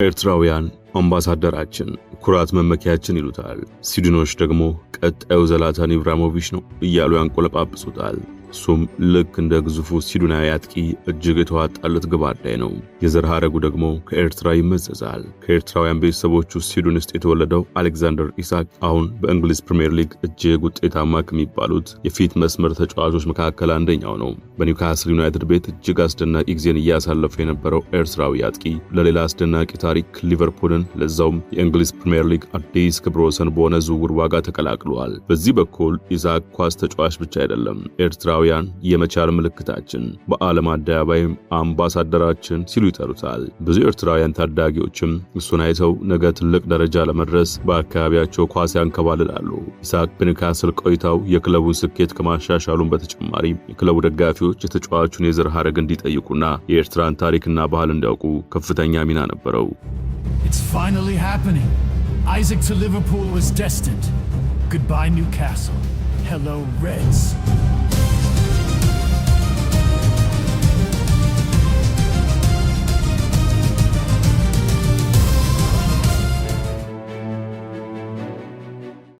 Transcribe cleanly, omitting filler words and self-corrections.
ኤርትራውያን አምባሳደራችን ኩራት መመኪያችን ይሉታል። ስዊድኖች ደግሞ ቀጣዩ ዘላታን ኢብራሂሞቪች ነው እያሉ ያንቆለጳጵሱታል። እሱም ልክ እንደ ግዙፉ ስዊድናዊ አጥቂ እጅግ የተዋጣለት ግብ አዳኝ ነው። የዘር ሐረጉ ደግሞ ከኤርትራ ይመዘዛል። ከኤርትራውያን ቤተሰቦች ውስጥ ስዊድን ውስጥ የተወለደው አሌክዛንደር ኢሳክ አሁን በእንግሊዝ ፕሪሚየር ሊግ እጅግ ውጤታማ ከሚባሉት የፊት መስመር ተጫዋቾች መካከል አንደኛው ነው። በኒውካስል ዩናይትድ ቤት እጅግ አስደናቂ ጊዜን እያሳለፈ የነበረው ኤርትራዊ አጥቂ ለሌላ አስደናቂ ታሪክ ሊቨርፑልን ለዛውም የእንግሊዝ ፕሪሚየር ሊግ አዲስ ክብረ ወሰን በሆነ ዝውውር ዋጋ ተቀላቅሏል። በዚህ በኩል ኢሳክ ኳስ ተጫዋች ብቻ አይደለም፣ ኤርትራውያን የመቻል ምልክታችን፣ በዓለም አደባባይም አምባሳደራችን ሲሉ ይጠሩታል። ብዙ ኤርትራውያን ታዳጊዎችም እሱን አይተው ነገ ትልቅ ደረጃ ለመድረስ በአካባቢያቸው ኳስ ያንከባልላሉ። ኢሳክ በኒውካስል ቆይታው የክለቡን ስኬት ከማሻሻሉን በተጨማሪ የክለቡ ደጋፊዎች የተጫዋቹን የዘር ሐረግ እንዲጠይቁና የኤርትራን ታሪክና ባህል እንዲያውቁ ከፍተኛ ሚና ነበረው። It's finally happening. Isaac to Liverpool was destined. Goodbye Newcastle. Hello Reds.